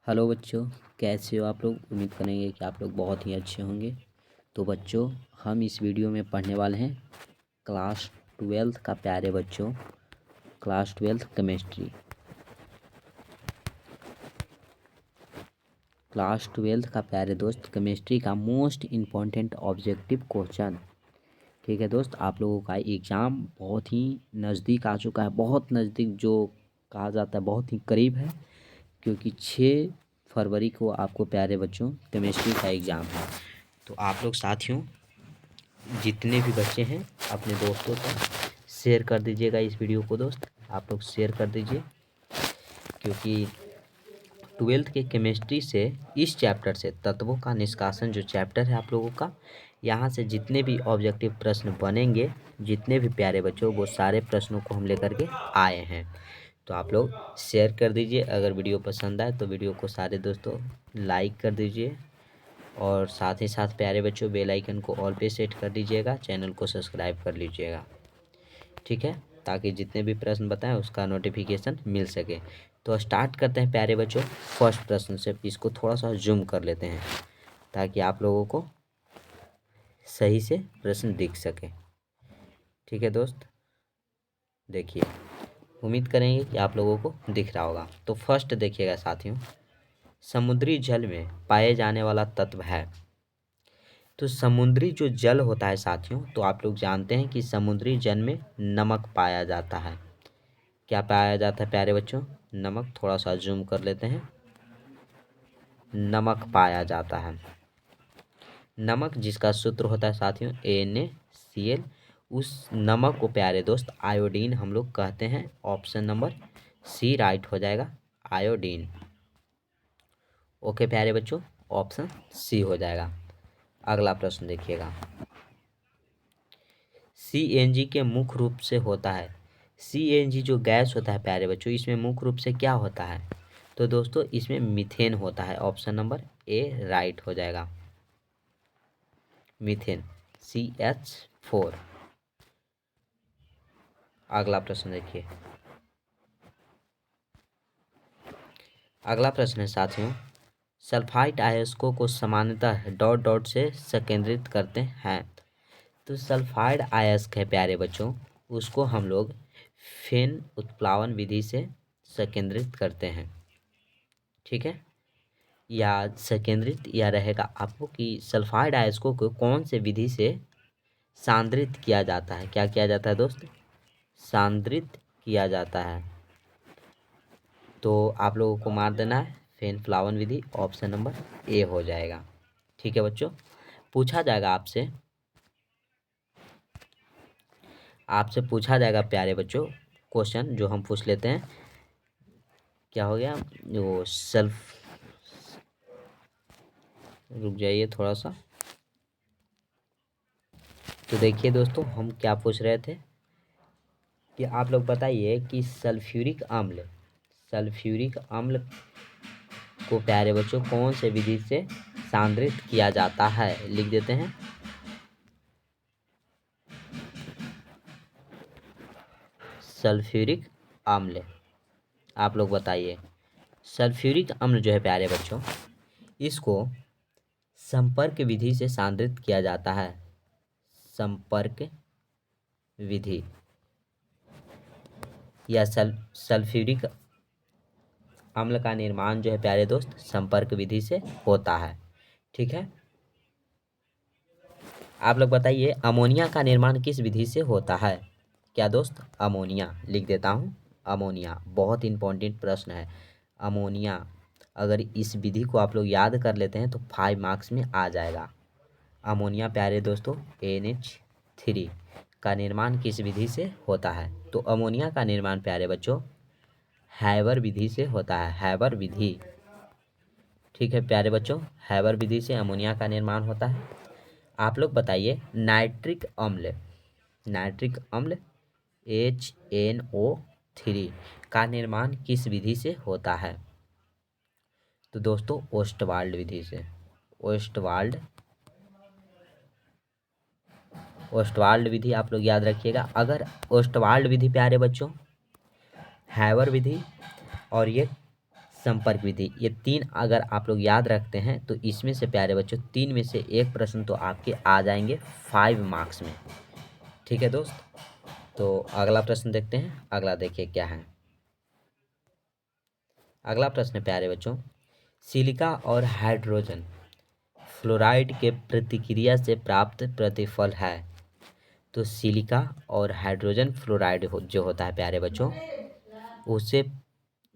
Hello बच्चों, कैसे हो आप लोग। उम्मीद करेंगे कि आप लोग बहुत ही अच्छे होंगे। तो बच्चों, हम इस वीडियो में पढ़ने वाले हैं क्लास ट्वेल्थ का। प्यारे बच्चों, class twelfth chemistry, class twelfth का प्यारे दोस्त केमिस्ट्री का मोस्ट इम्पॉर्टेंट ऑब्जेक्टिव क्वेश्चन। ठीक है दोस्त, आप लोगों का एग्ज़ाम बहुत ही नज़दीक आ चुका है, बहुत नज़दीक, जो कहा जाता है बहुत ही करीब है, क्योंकि 6 फरवरी को आपको प्यारे बच्चों केमिस्ट्री का एग्ज़ाम है। तो आप लोग साथियों, जितने भी बच्चे हैं अपने दोस्तों तक शेयर कर दीजिएगा इस वीडियो को। दोस्त आप लोग शेयर कर दीजिए, क्योंकि ट्वेल्थ के केमिस्ट्री से, इस चैप्टर से, तत्वों का निष्कासन जो चैप्टर है आप लोगों का, यहाँ से जितने भी ऑब्जेक्टिव प्रश्न बनेंगे, जितने भी प्यारे बच्चों, वो सारे प्रश्नों को हम लेकर के आए हैं। तो आप लोग शेयर कर दीजिए। अगर वीडियो पसंद आए तो वीडियो को सारे दोस्तों लाइक कर दीजिए, और साथ ही साथ प्यारे बच्चों बेल आइकन को ऑल पे सेट कर दीजिएगा, चैनल को सब्सक्राइब कर लीजिएगा। ठीक है, ताकि जितने भी प्रश्न बताएं उसका नोटिफिकेशन मिल सके। तो स्टार्ट करते हैं प्यारे बच्चों फर्स्ट प्रश्न से। इसको थोड़ा सा जूम कर लेते हैं ताकि आप लोगों को सही से प्रश्न दिख सके। ठीक है दोस्त, देखिए, उम्मीद करेंगे कि आप लोगों को दिख रहा होगा। तो फर्स्ट देखिएगा साथियों, समुद्री जल में पाए जाने वाला तत्व है। तो समुद्री जो जल होता है साथियों, तो आप लोग जानते हैं कि समुद्री जल में नमक पाया जाता है। क्या पाया जाता है प्यारे बच्चों? नमक। थोड़ा सा जूम कर लेते हैं। नमक पाया जाता है। नमक जिसका सूत्र होता है साथियों NaCl, उस नमक को प्यारे दोस्त आयोडीन हम लोग कहते हैं। ऑप्शन नंबर सी राइट हो जाएगा, आयोडीन। ओके प्यारे बच्चों, ऑप्शन सी हो जाएगा। अगला प्रश्न देखिएगा, CNG के मुख्य रूप से होता है। CNG जो गैस होता है प्यारे बच्चों, इसमें मुख्य रूप से क्या होता है? तो दोस्तों इसमें मीथेन होता है। ऑप्शन नंबर ए राइट हो जाएगा, मीथेन, CH4। अगला प्रश्न देखिए, अगला प्रश्न है साथियों, सल्फाइड अयस्कों को सामान्यतः डॉट डॉट से संकेंद्रित करते हैं। तो सल्फाइड अयस्क है प्यारे बच्चों, उसको हम लोग फेन उत्प्लावन विधि से संकेंद्रित करते हैं। ठीक है, या संकेंद्रित या रहेगा आपको कि सल्फाइड अयस्कों को कौन से विधि से सांद्रित किया जाता है। क्या किया जाता है दोस्त? सांद्रित किया जाता है। तो आप लोगों को मार देना है फेन फ्लावन विधि। ऑप्शन नंबर ए हो जाएगा। ठीक है बच्चों, पूछा जाएगा आपसे, आपसे पूछा जाएगा प्यारे बच्चों क्वेश्चन, जो हम पूछ लेते हैं। क्या हो गया वो सेल्फ, रुक जाइए थोड़ा सा। तो देखिए दोस्तों, हम क्या पूछ रहे थे कि आप लोग बताइए कि सल्फ्यूरिक अम्ल, सल्फ्यूरिक अम्ल को प्यारे बच्चों कौन से विधि से सांद्रित किया जाता है। लिख देते हैं, सल्फ्यूरिक अम्ल। आप लोग बताइए, सल्फ्यूरिक अम्ल जो है प्यारे बच्चों, इसको संपर्क विधि से सांद्रित किया जाता है। संपर्क विधि या सल्फ्यूरिक अम्ल का निर्माण जो है प्यारे दोस्त संपर्क विधि से होता है। ठीक है, आप लोग बताइए अमोनिया का निर्माण किस विधि से होता है। क्या दोस्त? अमोनिया। लिख देता हूँ, अमोनिया। बहुत इंपॉर्टेंट प्रश्न है अमोनिया। अगर इस विधि को आप लोग याद कर लेते हैं तो 5 मार्क्स में आ जाएगा। अमोनिया प्यारे दोस्तों NH3 का निर्माण किस विधि से होता है? तो अमोनिया का निर्माण प्यारे बच्चों हैबर विधि से होता है। हैबर विधि। ठीक है प्यारे बच्चों, हैबर विधि से अमोनिया का निर्माण होता है। आप लोग बताइए नाइट्रिक अम्ल, नाइट्रिक अम्ल HNO3 का निर्माण किस विधि से होता है? तो दोस्तों ओस्टवाल्ड विधि से। ओस्टवाल्ड, ओस्टवाल्ड विधि आप लोग याद रखिएगा। अगर ओस्टवाल्ड विधि प्यारे बच्चों, हैबर विधि और ये संपर्क विधि। ये 3 अगर आप लोग याद रखते हैं तो इसमें से प्यारे बच्चों 3 में से एक प्रश्न तो आपके आ जाएंगे 5 मार्क्स में। ठीक है दोस्त, तो अगला प्रश्न देखते हैं। अगला देखिए क्या है। अगला प्रश्न प्यारे बच्चों, सिलिका और हाइड्रोजन फ्लोराइड के प्रतिक्रिया से प्राप्त प्रतिफल है। तो सिलिका और हाइड्रोजन फ्लोराइड जो होता है प्यारे बच्चों, उससे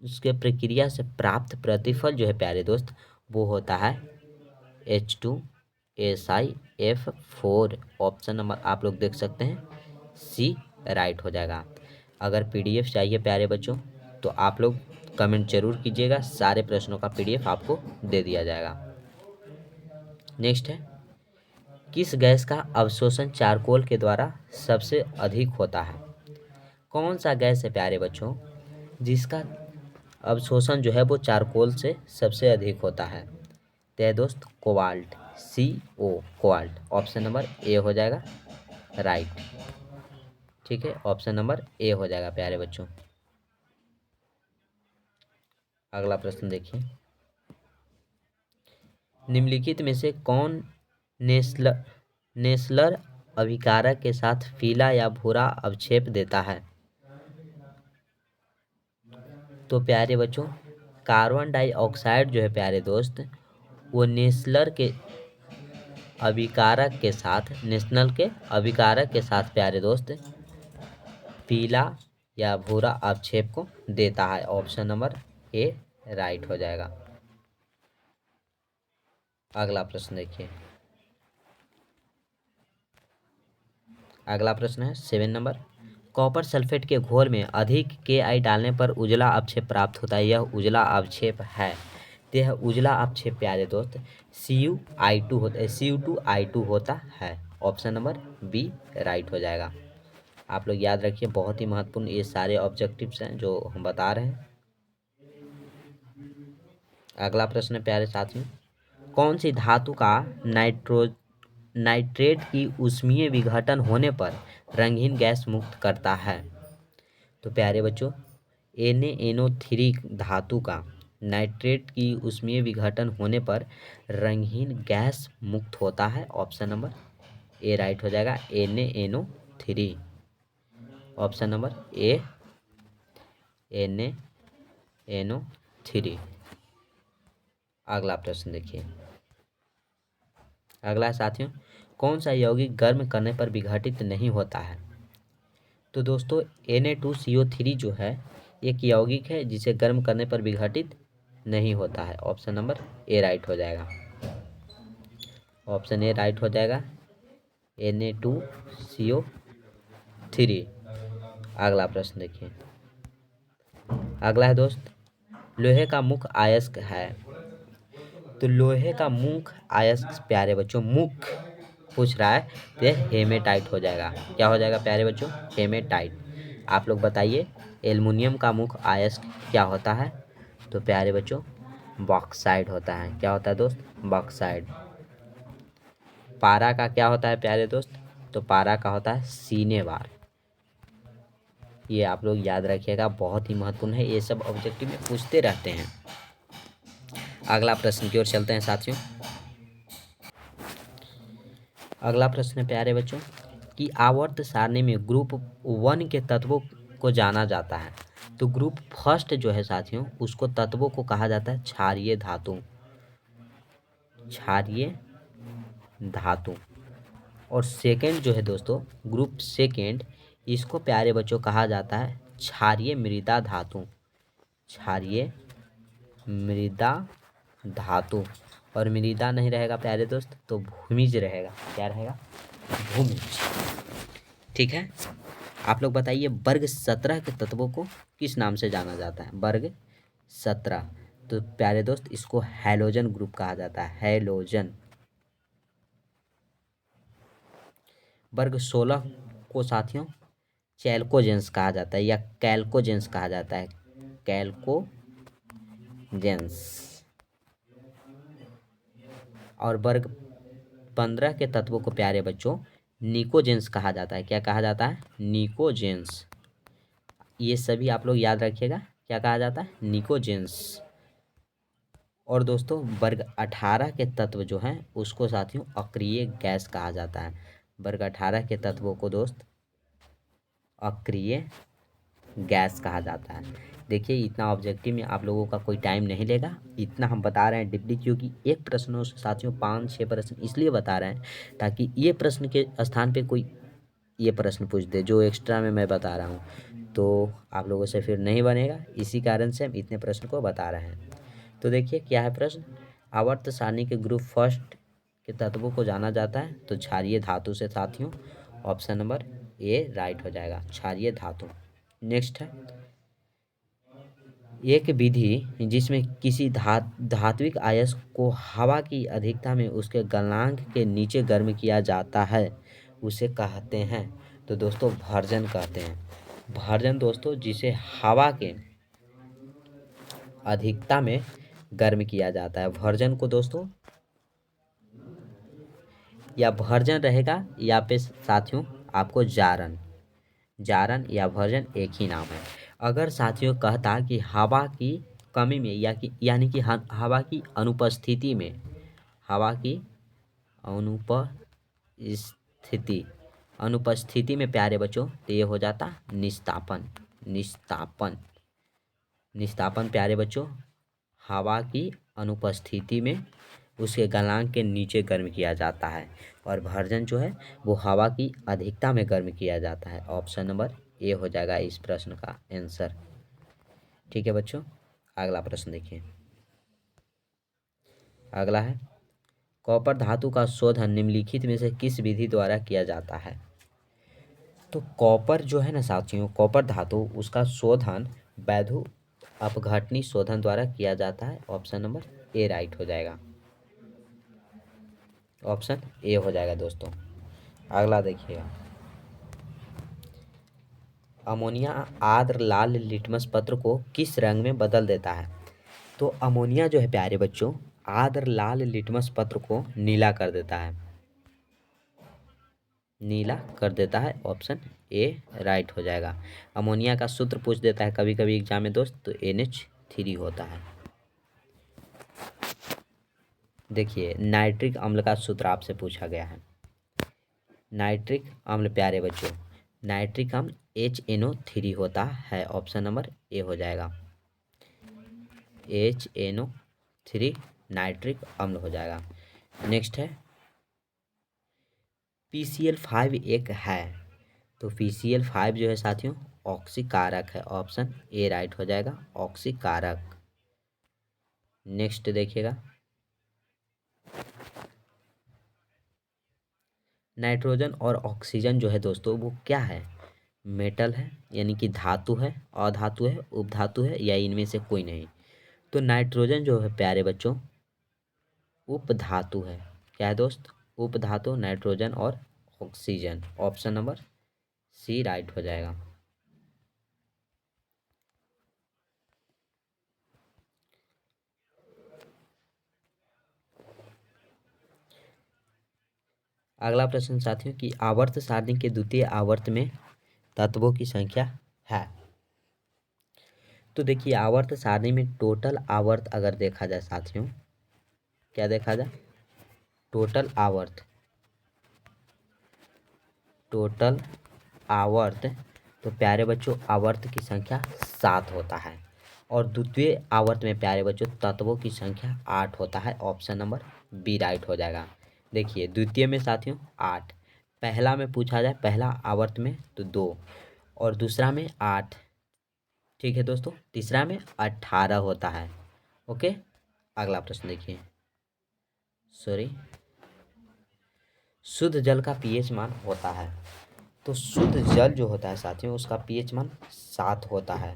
उसके प्रक्रिया से प्राप्त प्रतिफल जो है प्यारे दोस्त, वो होता है H2SiF4। ऑप्शन नंबर आप लोग देख सकते हैं, सी राइट हो जाएगा। अगर पीडीएफ चाहिए प्यारे बच्चों तो आप लोग कमेंट जरूर कीजिएगा, सारे प्रश्नों का पीडीएफ आपको दे दिया जाएगा। नेक्स्ट है, किस गैस का अवशोषण चारकोल के द्वारा सबसे अधिक होता है। कौन सा गैस है प्यारे बच्चों जिसका अवशोषण जो है वो चारकोल से सबसे अधिक होता है। तो है दोस्त cobalt, CO cobalt. Option number A हो जाएगा राइट। ठीक है, ऑप्शन नंबर ए हो जाएगा प्यारे बच्चों। अगला प्रश्न देखिए, निम्नलिखित में से कौन नेस्लर अभिकारक के साथ पीला या भूरा अवक्षेप देता है। तो प्यारे बच्चों कार्बन डाइऑक्साइड जो है प्यारे दोस्त, वो नेशनल के अभिकारक के साथ प्यारे दोस्त पीला या भूरा अवक्षेप को देता है। ऑप्शन नंबर ए राइट हो जाएगा। अगला प्रश्न देखिए, अगला प्रश्न है 7 नंबर, कॉपर सल्फेट के घोल में अधिक KI डालने पर उजला अवक्षेप प्राप्त होता है। यह उजला अवक्षेप है। तो यह उजला अवक्षेप प्यारे दोस्त Cu2 होता है, Cu2I2 होता है। ऑप्शन नंबर बी राइट हो जाएगा। आप लोग याद रखिए, बहुत ही महत्वपूर्ण ये सारे ऑब्जेक्टिव्स हैं जो हम बता रहे हैं। अगला प्रश्न प्यारे साथियों, कौन सी धातु का नाइट्रेट की ऊष्मीय विघटन होने पर रंगीन गैस मुक्त करता है। तो प्यारे बच्चों NaNO3 धातु का नाइट्रेट की ऊष्मीय विघटन होने पर रंगीन गैस मुक्त होता है। ऑप्शन नंबर ए राइट हो जाएगा, NaNO3। Option number A NaNO3। अगला प्रश्न देखिए, अगला है साथियों, कौन सा यौगिक गर्म करने पर विघटित नहीं होता है। तो दोस्तों Na2CO3 जो है एक यौगिक है जिसे गर्म करने पर विघटित नहीं होता है। ऑप्शन नंबर ए राइट हो जाएगा। ऑप्शन ए राइट हो जाएगा, Na2CO3। अगला प्रश्न देखिए, अगला है दोस्त, लोहे का मुख्य अयस्क है। तो लोहे का मुख्य अयस्क प्यारे बच्चों मुख्य पूछ रहा है तो हेमेटाइट हो जाएगा। क्या हो जाएगा प्यारे बच्चों, हेमेटाइट। आप लोग बताइए एल्युमिनियम का मुख्य अयस्क क्या होता है। तो प्यारे बच्चों बॉक्साइड होता है। क्या होता है दोस्त, बॉक्साइड। पारा का क्या होता है प्यारे दोस्त, तो पारा का होता है सीनेवार। ये आप लोग याद रखिएगा, बहुत ही महत्वपूर्ण है, ये सब ऑब्जेक्टिव में पूछते रहते हैं। अगला प्रश्न की ओर चलते हैं साथियों। अगला प्रश्न है प्यारे बच्चों कि आवर्त सारणी में ग्रुप 1 के तत्वों को जाना जाता है। तो ग्रुप फर्स्ट जो है साथियों उसको तत्वों को कहा जाता है क्षारीय धातु, क्षारीय धातु। और सेकंड जो है दोस्तों ग्रुप सेकंड, इसको प्यारे बच्चों कहा जाता है क्षारीय मृदा धातु, क्षारीय मृदा धातु। और मृदा नहीं रहेगा प्यारे दोस्त तो भूमिज रहेगा। क्या रहेगा, भूमिज। ठीक है, आप लोग बताइए वर्ग 17 के तत्वों को किस नाम से जाना जाता है। वर्ग 17, तो प्यारे दोस्त इसको हैलोजन ग्रुप कहा जाता है, हैलोजन। वर्ग 16 को साथियों चैल्कोजेंस कहा जाता है या कैल्कोजेंस कहा जाता है, कैल्कोजेंस। और वर्ग 15 के तत्वों को प्यारे बच्चों निकोजेंस कहा जाता है। क्या कहा जाता है, निकोजेंस। ये सभी आप लोग याद रखिएगा, क्या कहा जाता है, निकोजेंस। और दोस्तों वर्ग 18 के तत्व जो हैं उसको साथियों अक्रिय गैस कहा जाता है। वर्ग 18 के तत्वों को दोस्त अक्रिय गैस कहा जाता है। देखिए इतना ऑब्जेक्टिव में आप लोगों का कोई टाइम नहीं लेगा, इतना हम बता रहे हैं डिप्ली, क्योंकि एक प्रश्नों से साथियों 5-6 प्रश्न इसलिए बता रहे हैं ताकि ये प्रश्न के स्थान पे कोई ये प्रश्न पूछ दे जो एक्स्ट्रा में मैं बता रहा हूँ, तो आप लोगों से फिर नहीं बनेगा, इसी कारण से हम इतने प्रश्न को बता रहे हैं। तो देखिए क्या है प्रश्न, आवर्त सारणी के ग्रुप फर्स्ट के तत्वों को जाना जाता है तो क्षारीय धातु से साथियों, ऑप्शन नंबर ए राइट हो जाएगा, क्षारीय धातु। नेक्स्ट है एक विधि जिसमें किसी धात्विक अयस्क को हवा की अधिकता में उसके गलनांक के नीचे गर्म किया जाता है उसे कहते हैं, तो दोस्तों भर्जन कहते हैं। भर्जन दोस्तों जिसे हवा के अधिकता में गर्म किया जाता है, भर्जन को दोस्तों, या भर्जन रहेगा या पे साथियों आपको जारन, जारन या भर्जन एक ही नाम है। अगर साथियों कहता कि हवा की कमी में यानी कि हवा की अनुपस्थिति में, हवा की अनुपस्थिति अनुपस्थिति में प्यारे बच्चों, तो ये हो जाता निस्तापन। निस्तापन निस्तापन प्यारे बच्चों हवा की अनुपस्थिति में उसके गलनांक के नीचे गर्म किया जाता है, और भर्जन जो है वो हवा की अधिकता में गर्म किया जाता है। ऑप्शन नंबर ए हो जाएगा इस प्रश्न का आंसर। ठीक है बच्चों, अगला प्रश्न देखिए। अगला है कॉपर धातु का शोधन निम्नलिखित में से किस विधि द्वारा किया जाता है। तो कॉपर जो है ना साथियों, कॉपर धातु उसका शोधन वैधु अपघटनी शोधन द्वारा किया जाता है। ऑप्शन नंबर ए राइट हो जाएगा, ऑप्शन ए हो जाएगा दोस्तों। अगला देखिएगा, अमोनिया आर्द्र लाल लिटमस पत्र को किस रंग में बदल देता है। तो अमोनिया जो है प्यारे बच्चों आर्द्र लाल लिटमस पत्र को नीला कर देता है, नीला कर देता है। ऑप्शन ए राइट हो जाएगा। अमोनिया का सूत्र पूछ देता है कभी कभी एग्जाम में दोस्त, तो NH3 होता है। देखिए नाइट्रिक अम्ल का सूत्र आपसे पूछा गया है। नाइट्रिक अम्ल प्यारे बच्चों, नाइट्रिक अम्ल HNO3 होता है। ऑप्शन नंबर ए हो जाएगा, HNO3 नाइट्रिक अम्ल हो जाएगा। नेक्स्ट है PCl5 एक है, तो PCl5 जो है साथियों ऑक्सीकारक है। ऑप्शन ए राइट हो जाएगा, ऑक्सीकारक। नेक्स्ट देखिएगा, नाइट्रोजन और ऑक्सीजन जो है दोस्तों वो क्या है, मेटल है यानी कि धातु है, अधातु है, उपधातु है, या इनमें से कोई नहीं। तो नाइट्रोजन जो है प्यारे बच्चों उपधातु है। क्या है दोस्त, उपधातु नाइट्रोजन और oxygen. Option number C right हो जाएगा। अगला प्रश्न साथियों कि आवर्त सारणी के द्वितीय आवर्त में तत्वों की संख्या है। तो देखिए आवर्त सारणी में टोटल आवर्त अगर देखा जाए साथियों, क्या देखा जाए, टोटल आवर्त, टोटल आवर्त, तो प्यारे बच्चों आवर्त की संख्या 7 होता है, और द्वितीय आवर्त में प्यारे बच्चों तत्वों की संख्या 8 होता है। ऑप्शन नंबर बी राइट हो जाएगा। देखिए द्वितीय में साथियों 8, पहला में पूछा जाए पहला आवर्त में तो 2, और दूसरा में 8, ठीक है दोस्तों, तीसरा में 18 होता है। ओके, अगला प्रश्न देखिए, सॉरी, शुद्ध जल का पीएच मान होता है। तो शुद्ध जल जो होता है साथियों उसका पीएच मान 7 होता है।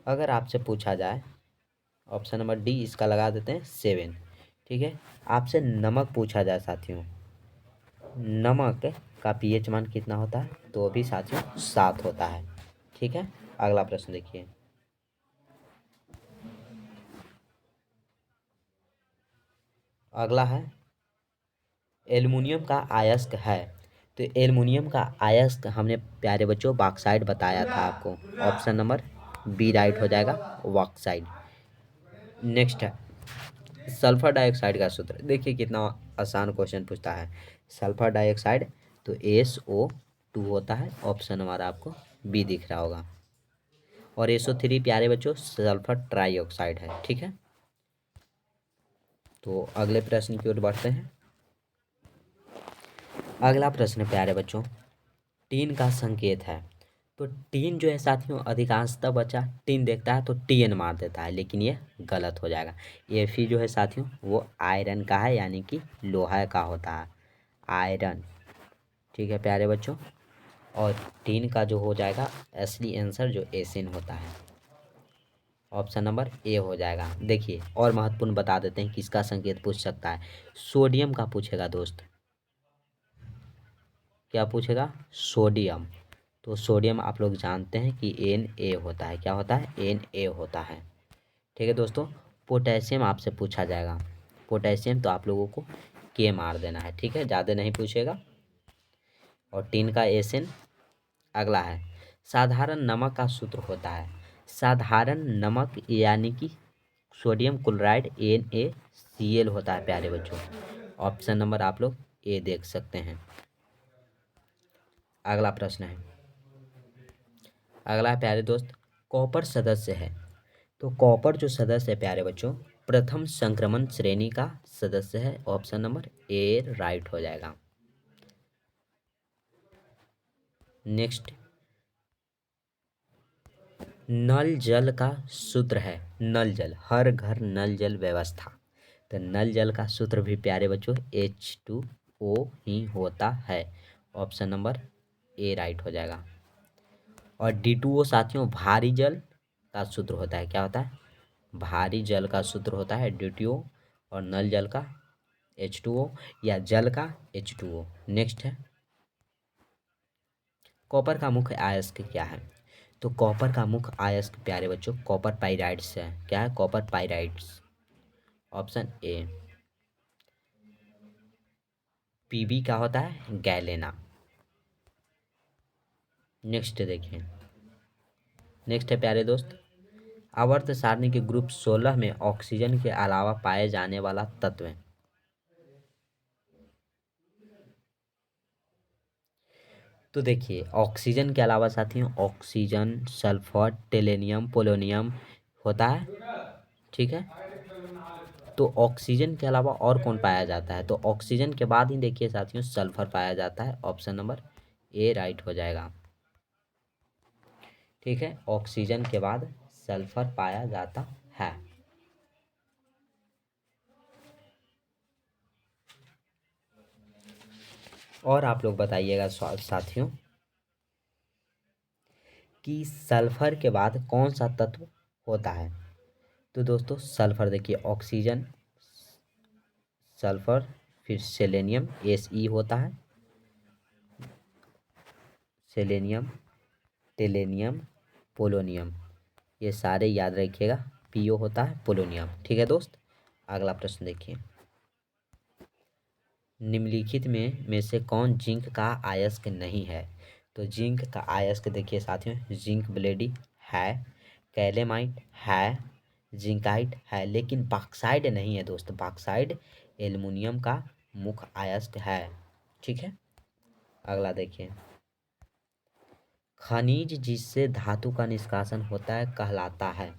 अगर आपसे पूछा जाए, ऑप्शन नंबर डी इसका लगा देते हैं 7, ठीक है। आपसे नमक पूछा जाए साथियों, नमक का पीएच मान कितना होता है, तो भी साथियों 7 होता है, ठीक है। अगला प्रश्न देखिए, अगला है एल्युमिनियम का अयस्क है। तो एल्युमिनियम का अयस्क हमने प्यारे बच्चों बॉक्साइड बताया था आपको। ऑप्शन नंबर बी राइट हो जाएगा, बॉक्साइड। नेक्स्ट है सल्फर डाइऑक्साइड का सूत्र देखिए, कितना आसान क्वेश्चन पूछता है। सल्फर डाइऑक्साइड तो SO2 होता है, ऑप्शन हमारा आपको बी दिख रहा होगा। और SO3 प्यारे बच्चों सल्फर ट्राइऑक्साइड है, ठीक है। तो अगले प्रश्न की ओर बढ़ते हैं। अगला प्रश्न प्यारे बच्चों, टीन का संकेत है। तो टीन जो है साथियों, अधिकांशतः बच्चा टीन देखता है तो TN मार देता है, लेकिन ये गलत हो जाएगा। Fe जो है साथियों वो आयरन का है, यानी कि लोहा का होता है, आयरन, ठीक है प्यारे बच्चों। और टीन का जो हो जाएगा असली आंसर जो एसिन होता है, ऑप्शन नंबर ए हो जाएगा। देखिए और महत्वपूर्ण बता देते हैं किसका संकेत पूछ सकता है। सोडियम का पूछेगा दोस्त, क्या पूछेगा, सोडियम। तो सोडियम आप लोग जानते हैं कि Na होता है, क्या होता है, Na होता है, ठीक है दोस्तों। पोटेशियम आपसे पूछा जाएगा, पोटेशियम तो आप लोगों को के मार देना है, ठीक है, ज़्यादा नहीं पूछेगा। और टीन का एसिन अगला है। साधारण नमक का सूत्र होता है, साधारण नमक यानी कि सोडियम क्लोराइड NaCl होता है प्यारे बच्चों, ऑप्शन नंबर आप लोग ए देख सकते हैं। अगला प्रश्न है, अगला है प्यारे दोस्त, कॉपर सदस्य है। तो कॉपर जो सदस्य है प्यारे बच्चों, प्रथम संक्रमण श्रेणी का सदस्य है, ऑप्शन नंबर ए राइट हो जाएगा। नेक्स्ट, नल जल का सूत्र है, नल जल, हर घर नल जल व्यवस्था। तो नल जल का सूत्र भी प्यारे बच्चों H2O ही होता है, ऑप्शन नंबर ए राइट हो जाएगा। और D2O साथियों भारी जल का सूत्र होता है, क्या होता है, भारी जल का सूत्र होता है D2O, और नल जल का H2O या जल का H2O। नेक्स्ट है, कॉपर का मुख्य अयस्क क्या है। तो कॉपर का मुख्य अयस्क प्यारे बच्चों कॉपर पाइराइड्स है, क्या है, कॉपर पाइराइड्स, ऑप्शन ए। Pb क्या होता है, गैलेना। नेक्स्ट देखिए, नेक्स्ट है प्यारे दोस्त, आवर्त सारणी के ग्रुप 16 में ऑक्सीजन के अलावा पाए जाने वाला तत्व है। तो देखिए ऑक्सीजन के अलावा साथियों ऑक्सीजन, सल्फर, टेलेनियम, पोलोनियम होता है, ठीक है। तो ऑक्सीजन के अलावा और कौन पाया जाता है, तो ऑक्सीजन के बाद ही देखिए साथियों सल्फर पाया जाता है, ऑप्शन नंबर ए राइट हो जाएगा, ठीक है। ऑक्सीजन के बाद सल्फर पाया जाता है। और आप लोग बताइएगा साथियों कि सल्फर के बाद कौन सा तत्व होता है। तो दोस्तों सल्फर देखिए ऑक्सीजन, सल्फर, फिर सेलेनियम Se होता है, सेलेनियम, टेलेनियम, पोलोनियम, ये सारे याद रखिएगा, PO होता है पोलोनियम, ठीक है दोस्त। अगला प्रश्न देखिए, निम्नलिखित में से कौन जिंक का अयस्क नहीं है। तो जिंक का अयस्क देखिए साथियों जिंक ब्लेडी है, कैलेमाइट है, जिंकाइट है, लेकिन बॉक्साइड नहीं है दोस्त, बॉक्साइड एल्युमिनियम का मुख्य अयस्क है, ठीक है। अगला देखिए, खनिज जिससे धातु का निष्कासन होता है कहलाता है।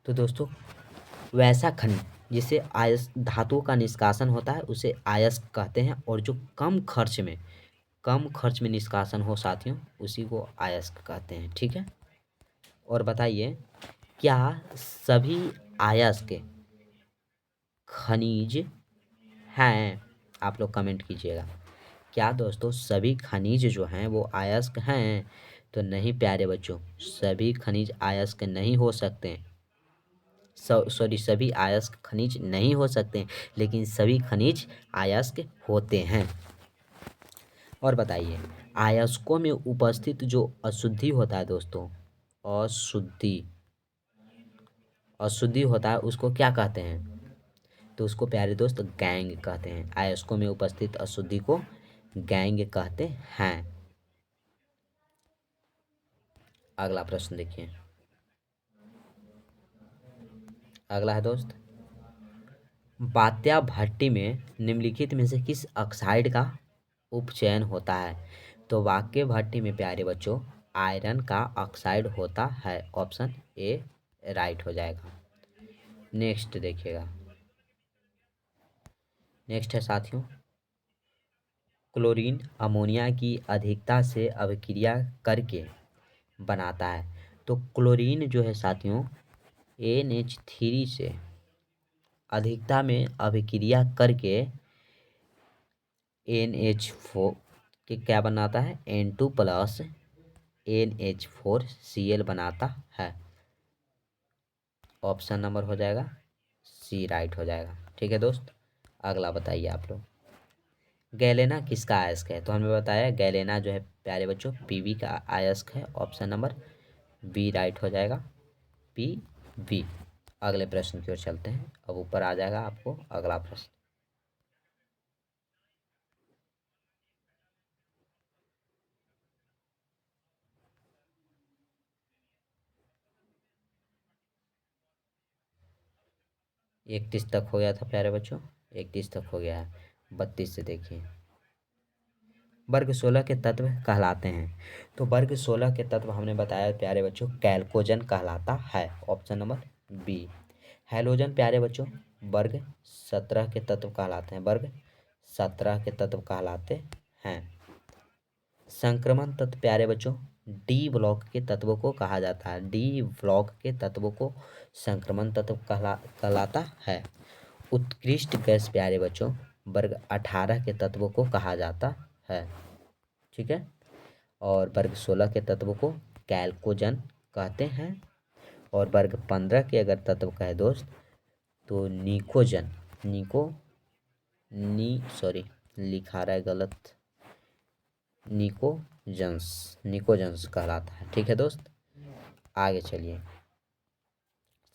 तो दोस्तों वैसा खनिज जिसे अयस्क धातुओं का निष्कासन होता है उसे अयस्क कहते हैं, और जो कम खर्च में निष्कासन हो साथियों उसी को अयस्क कहते हैं, ठीक है। और बताइए क्या सभी अयस्क खनिज हैं, आप लोग कमेंट कीजिएगा। क्या दोस्तों सभी खनिज जो हैं वो अयस्क हैं। तो नहीं प्यारे बच्चों, सभी खनिज अयस्क नहीं हो सकते, सॉरी सभी अयस्क खनिज नहीं हो सकते, लेकिन सभी खनिज अयस्क होते हैं। और बताइए अयस्कों में उपस्थित जो अशुद्धि होता है दोस्तों, अशुद्धि, अशुद्धि होता है उसको क्या कहते हैं। तो उसको प्यारे दोस्त गैंग कहते हैं, अयस्कों में उपस्थित अशुद्धि को गैंग कहते हैं। अगला प्रश्न देखिए, अगला है दोस्त, बात्या भट्टी में निम्नलिखित में से किस ऑक्साइड का उपचयन होता है? तो वाक्य भट्टी में प्यारे बच्चों आयरन का ऑक्साइड होता है। ऑप्शन ए राइट हो जाएगा। नेक्स्ट देखिएगा, नेक्स्ट है साथियों, क्लोरीन अमोनिया की अधिकता से अभिक्रिया करके बनाता है। तो क्लोरीन जो है साथियों NH3 से अधिकता में अभिक्रिया करके NH4 के क्या बनाता है? N2 प्लस NH4Cl बनाता है। ऑप्शन नंबर हो जाएगा सी राइट हो जाएगा। ठीक है दोस्त, अगला बताइए आप लोग। गैलेना किसका अयस्क है? तो हमें बताया गैलेना जो है प्यारे बच्चों PV का अयस्क है। ऑप्शन नंबर बी राइट हो जाएगा, PV। अगले प्रश्न की ओर चलते हैं। अब ऊपर आ जाएगा आपको अगला प्रश्न। इकतीस तक हो गया था प्यारे बच्चों, 31 तक हो गया है। 32 से देखिए, वर्ग 16 के तत्व कहलाते हैं। तो वर्ग 16 के तत्व हमने बताया प्यारे बच्चों कैल्कोजन कहलाता है। Option number B. हैलोजन प्यारे बच्चों वर्ग 17 के तत्व कहलाते हैं। वर्ग 17 के तत्व कहलाते हैं। संक्रमण तत्व प्यारे बच्चों डी ब्लॉक के तत्वों को कहा जाता है। डी ब्लॉक के तत्वों को संक्रमण तत्व कहलाता है। उत्कृष्ट गैस प्यारे बच्चों वर्ग 18 के तत्वों को कहा जाता है। ठीक है, और वर्ग 16 के तत्वों को कैल्कोजन कहते हैं। और वर्ग 15 के अगर तत्व कहे दोस्त तो निकोजन, सॉरी लिखा रहा है गलत, निकोजन्स कहलाता है। ठीक है दोस्त, आगे चलिए।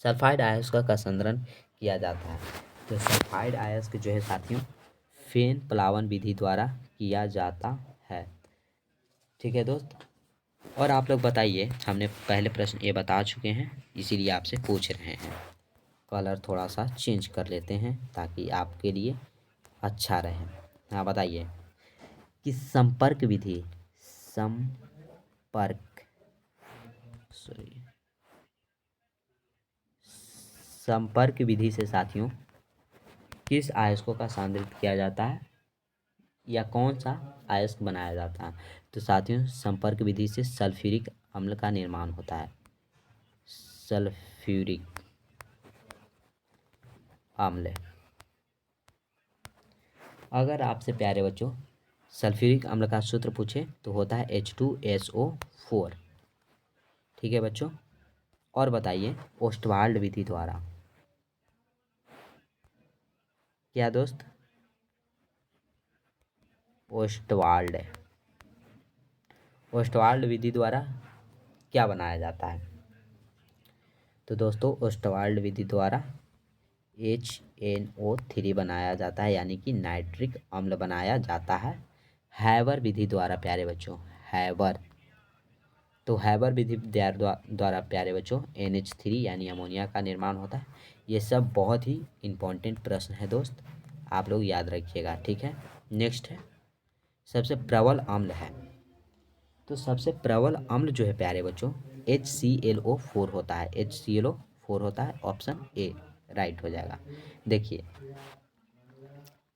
सल्फाइड अयस्क का संदर्भ किया जाता है। तो सल्फाइड अयस्क जो है साथियों फेन प्लावन विधि द्वारा किया जाता है। ठीक है दोस्त, और आप लोग बताइए, हमने पहले प्रश्न ये बता चुके हैं इसीलिए आपसे पूछ रहे हैं। कलर थोड़ा सा चेंज कर लेते हैं ताकि आपके लिए अच्छा रहे। हाँ बताइए कि संपर्क विधि संपर्क विधि से साथियों किस अयस्कों का सांद्रित किया जाता है या कौन सा अयस्क बनाया जाता है? तो साथियों संपर्क विधि से सल्फ्यूरिक अम्ल का निर्माण होता है। सल्फ्यूरिक अम्ल। अगर आपसे प्यारे बच्चों सल्फ्यूरिक अम्ल का सूत्र पूछे तो होता है H2SO4। ठीक है बच्चों, और बताइए ओस्टवाल्ड विधि द्वारा क्या दोस्त? ओस्टवाल्ड विधि द्वारा क्या बनाया जाता है? तो दोस्तों ओस्टवाल्ड विधि द्वारा HNO3 बनाया जाता है, यानी कि नाइट्रिक अम्ल बनाया जाता है। हैबर विधि द्वारा प्यारे बच्चों हैबर विधि द्वारा प्यारे बच्चों NH3 यानी अमोनिया का निर्माण होता है। ये सब बहुत ही इम्पोर्टेंट प्रश्न है दोस्त, आप लोग याद रखिएगा। ठीक है, नेक्स्ट है सबसे प्रबल अम्ल है। तो सबसे प्रबल अम्ल जो है प्यारे बच्चों HClO4 होता है। HClO4 होता है। ऑप्शन ए राइट हो जाएगा। देखिए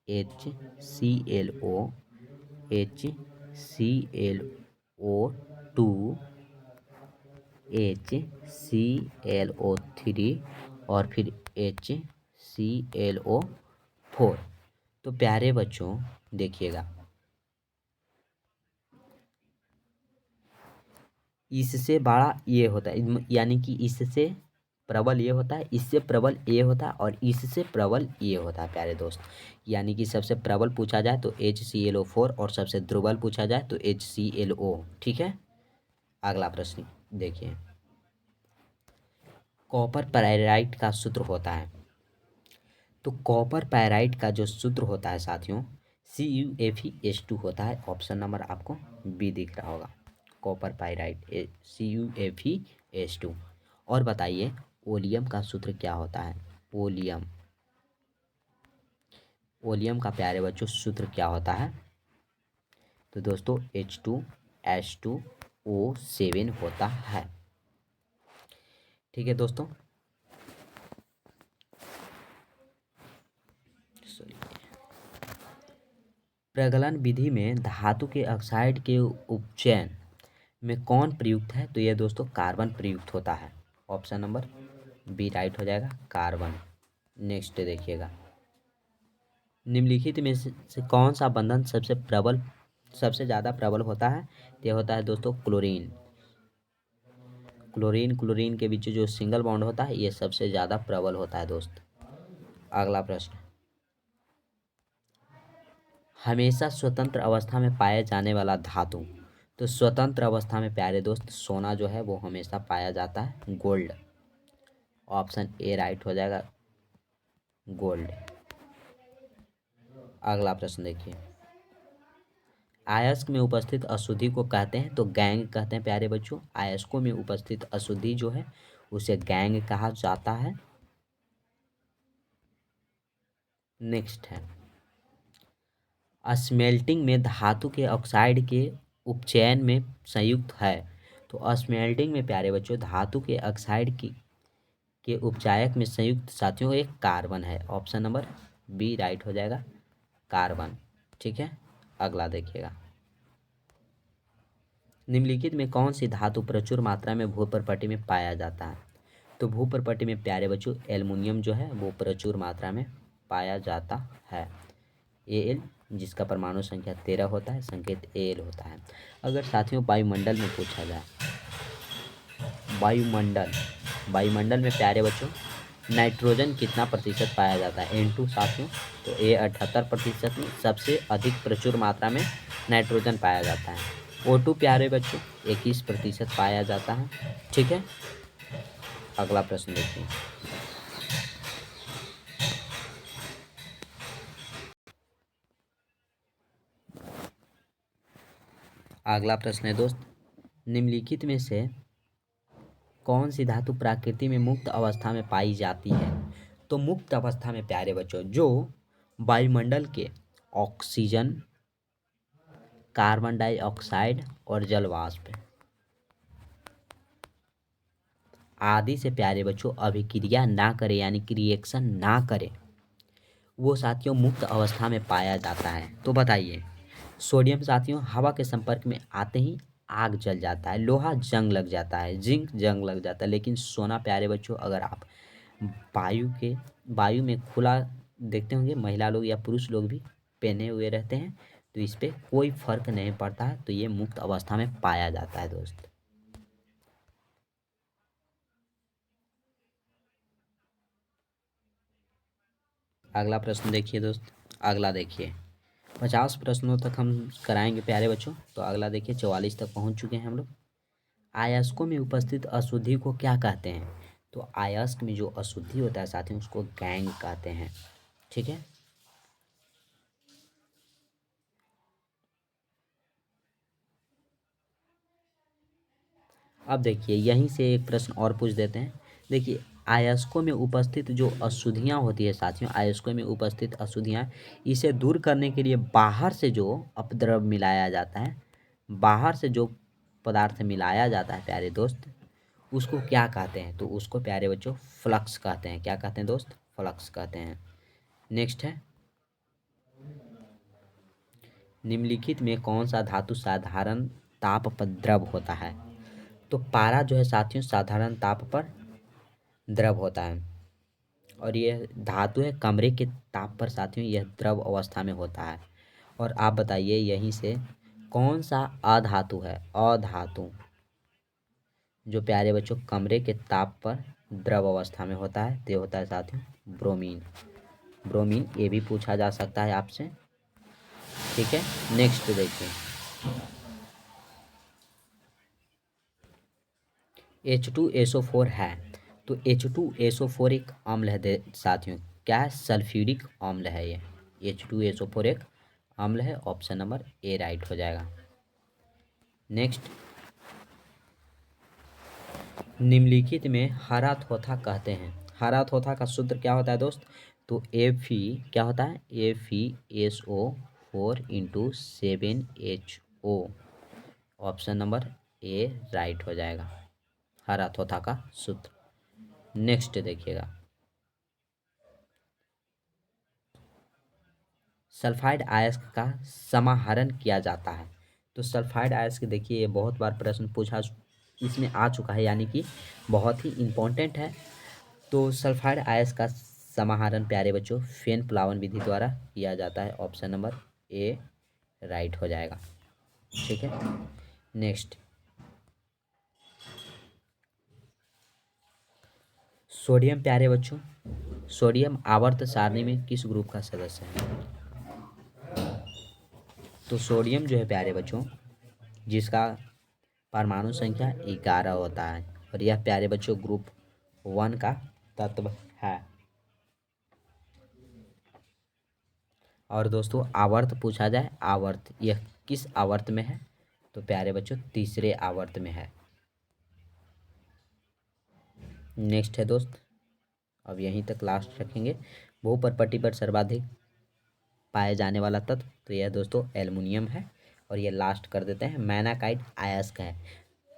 HClO, HClO2, HClO3 और फिर HClO4। तो प्यारे बच्चों देखिएगा इससे बड़ा ये होता है, यानी कि इससे प्रबल ये होता है, इससे प्रबल ये होता है और इससे प्रबल ये होता है प्यारे दोस्त। यानी कि सबसे प्रबल पूछा जाए तो HClO4 और सबसे दुर्बल पूछा जाए तो HClO। ठीक है, अगला प्रश्न देखिए। कॉपर पैराइट का सूत्र होता है। तो कॉपर पैराइट का जो सूत्र होता है साथियों CuFeS2 होता है। ऑप्शन नंबर आपको बी दिख रहा होगा, कॉपर पाइराइट CuFeS2। और बताइए ओलियम का सूत्र क्या होता है? ओलियम ओलियम का प्यारे बच्चों सूत्र क्या होता है? तो दोस्तों H2S2O7 होता है। ठीक है दोस्तों, प्रगलन विधि में धातु के ऑक्साइड के उपचयन में कौन प्रयुक्त है? तो ये दोस्तों कार्बन प्रयुक्त होता है। ऑप्शन नंबर बी राइट हो जाएगा, कार्बन। नेक्स्ट देखिएगा, निम्नलिखित में से कौन सा बंधन सबसे ज़्यादा प्रबल होता है? ये होता है दोस्तों क्लोरीन। क्लोरीन के बीच जो सिंगल बॉन्ड होता है ये सबसे ज़्यादा प्रबल होता है दोस्त। अगला प्रश्न, हमेशा स्वतंत्र अवस्था में पाए जाने वाला धातु। तो स्वतंत्र अवस्था में प्यारे दोस्त सोना जो है वो हमेशा पाया जाता है, गोल्ड। ऑप्शन ए राइट हो जाएगा, गोल्ड। अगला प्रश्न देखिए, अयस्क में उपस्थित अशुद्धि को कहते हैं तो गैंग कहते हैं प्यारे बच्चों। अयस्कों में उपस्थित अशुद्धि जो है उसे गैंग कहा जाता है। नेक्स्ट है, स्मेल्टिंग में धातु के ऑक्साइड के उपचयन में संयुक्त है। तो स्मेल्टिंग में प्यारे बच्चों धातु के ऑक्साइड के उपचायक में संयुक्त साथियों एक कार्बन है। ऑप्शन नंबर बी राइट हो जाएगा, कार्बन। ठीक है, अगला देखिएगा, निम्नलिखित में कौन सी धातु प्रचुर मात्रा में भूपर्पटी में पाया जाता है? तो भूपर्पटी में प्यारे बच्चों एल्युमिनियम जो है वो प्रचुर मात्रा में पाया जाता है। Al जिसका परमाणु संख्या 13 होता है, संकेत Al होता है। अगर साथियों वायुमंडल में पूछा जाए, वायुमंडल में प्यारे बच्चों नाइट्रोजन कितना प्रतिशत पाया जाता है? N2 साथियों, तो ये 78% में सबसे अधिक प्रचुर मात्रा में नाइट्रोजन पाया जाता है। O2 प्यारे बच्चों 21% पाया जाता है। ठीक है, अगला प्रश्न देखिए, अगला प्रश्न है दोस्त, निम्नलिखित में से कौन सी धातु प्रकृति में मुक्त अवस्था में पाई जाती है? तो मुक्त अवस्था में प्यारे बच्चों जो वायुमंडल के ऑक्सीजन, कार्बन डाइऑक्साइड और जल वाष्प आदि से प्यारे बच्चों अभिक्रिया ना करे यानी कि रिएक्शन ना करे, वो साथियों मुक्त अवस्था में पाया जाता है। तो बताइए, सोडियम साथियों हवा के संपर्क में आते ही आग जल जाता है, लोहा जंग लग जाता है, जिंक जंग लग जाता है, लेकिन सोना प्यारे बच्चों अगर आप वायु में खुला देखते होंगे, महिला लोग या पुरुष लोग भी पहने हुए रहते हैं, तो इस पर कोई फर्क नहीं पड़ता है, तो ये मुक्त अवस्था में पाया जाता है दोस्त। अगला प्रश्न देखिए दोस्त, अगला देखिए 50 प्रश्नों तक हम कराएंगे प्यारे बच्चों। तो अगला देखिए 44 तक पहुंच चुके हैं हम लोग। अयस्कों में उपस्थित अशुद्धि को क्या कहते हैं? तो अयस्क में जो अशुद्धि होता है साथियों उसको गैंग कहते हैं। ठीक है, अब देखिए यहीं से एक प्रश्न और पूछ देते हैं। देखिए अयस्कों में उपस्थित जो अशुद्धियाँ होती है साथियों, अयस्कों में उपस्थित अशुद्धियाँ, इसे दूर करने के लिए बाहर से जो अपद्रव मिलाया जाता है, बाहर से जो पदार्थ मिलाया जाता है प्यारे दोस्त, उसको क्या कहते हैं? तो उसको प्यारे बच्चों फ्लक्स कहते हैं। क्या कहते हैं दोस्त? फ्लक्स कहते हैं। नेक्स्ट है, निम्नलिखित में कौन सा धातु साधारण ताप पर द्रव होता है? तो पारा जो है साथियों साधारण ताप पर द्रव होता है, और यह धातु है कमरे के ताप पर साथियों यह द्रव अवस्था में होता है। और आप बताइए यहीं से कौन सा अधातु है, अधातु जो प्यारे बच्चों कमरे के ताप पर द्रव अवस्था में होता है, तो होता है साथियों ब्रोमीन। ब्रोमीन ये भी पूछा जा सकता है आपसे। ठीक है, नेक्स्ट देखिए, H2SO4 है, तो H2SO4 एक अम्ल है साथियों। क्या है? सल्फ्यूरिक अम्ल है ये। H2SO4 एक अम्ल है, ऑप्शन नंबर ए राइट हो जाएगा। नेक्स्ट, निम्नलिखित में हरा थोथा कहते हैं, हरा थोथा का सूत्र क्या होता है दोस्त? तो Fe क्या होता है, FeSO4 into 7HO। Option number A right हो जाएगा, हरा तोता का सूत्र। नेक्स्ट देखिएगा, सल्फाइड अयस्क का समाहरण किया जाता है। तो सल्फाइड अयस्क देखिए ये बहुत बार प्रश्न पूछा इसमें आ चुका है, यानी कि बहुत ही इम्पोर्टेंट है। तो सल्फाइड अयस्क का समाहरण प्यारे बच्चों फेन प्लावन विधि द्वारा किया जाता है। ऑप्शन नंबर ए राइट हो जाएगा, ठीक है। नेक्स्ट, सोडियम प्यारे बच्चों, सोडियम आवर्त सारणी में किस ग्रुप का सदस्य है। तो सोडियम जो है प्यारे बच्चों, जिसका परमाणु संख्या 11 होता है, और यह प्यारे बच्चों ग्रुप 1 का तत्व है। और दोस्तों आवर्त पूछा जाए, आवर्त यह किस आवर्त में है, तो प्यारे बच्चों तीसरे आवर्त में है। नेक्स्ट है दोस्त, अब यहीं तक लास्ट रखेंगे, भूपर्पटी पर सर्वाधिक पाए जाने वाला तत्व, तो यह दोस्तों एल्युमिनियम है। और ये लास्ट कर देते हैं, मैनाकाइट अयस्क है।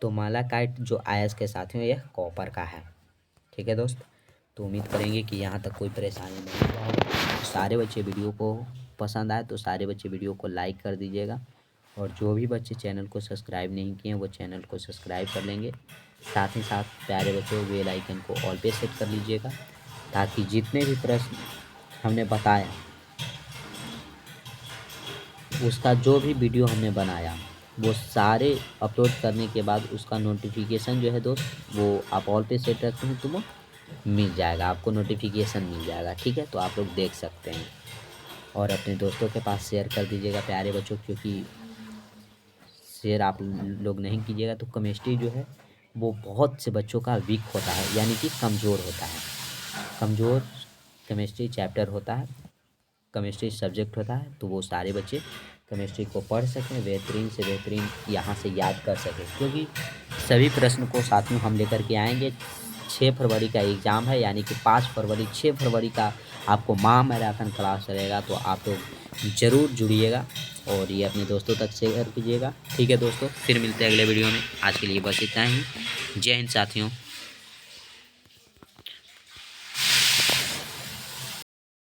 तो मैनाकाइट जो अयस्क के साथियों यह कॉपर का है, ठीक है दोस्त। तो उम्मीद करेंगे कि यहाँ तक कोई परेशानी नहीं हुआ होगा। सारे बच्चे वीडियो को पसंद आए तो सारे बच्चे वीडियो को लाइक कर दीजिएगा, और जो भी बच्चे चैनल को सब्सक्राइब नहीं किए हैं वो चैनल को सब्सक्राइब कर लेंगे। साथ ही साथ प्यारे बच्चों बेल आइकन को ऑल पे सेट कर लीजिएगा, ताकि जितने भी प्रश्न हमने बताया उसका जो भी वीडियो हमने बनाया वो सारे अपलोड करने के बाद उसका नोटिफिकेशन जो है दोस्त वो आप ऑल पे सेट रखते हैं तो वो मिल जाएगा, आपको नोटिफिकेशन मिल जाएगा, ठीक है। तो आप लोग देख सकते हैं, और अपने दोस्तों के पास शेयर कर दीजिएगा प्यारे बच्चों, क्योंकि शेयर आप लोग नहीं कीजिएगा तो केमिस्ट्री जो है वो बहुत से बच्चों का वीक होता है, यानी कि कमज़ोर होता है। कमज़ोर केमिस्ट्री चैप्टर होता है, केमिस्ट्री सब्जेक्ट होता है, तो वो सारे बच्चे केमिस्ट्री को पढ़ सकें, बेहतरीन से बेहतरीन यहाँ से याद कर सकें, क्योंकि सभी प्रश्न को साथ में हम लेकर के आएंगे। 6 फरवरी का एग्ज़ाम है, यानी कि 5 फरवरी 6 फरवरी का आपको माह मैराथन क्लास रहेगा, तो आप लोग ज़रूर जुड़िएगा और ये अपने दोस्तों तक शेयर कीजिएगा, ठीक है दोस्तों। फिर मिलते हैं अगले वीडियो में, आज के लिए बस इतना ही। जय हिंद साथियों।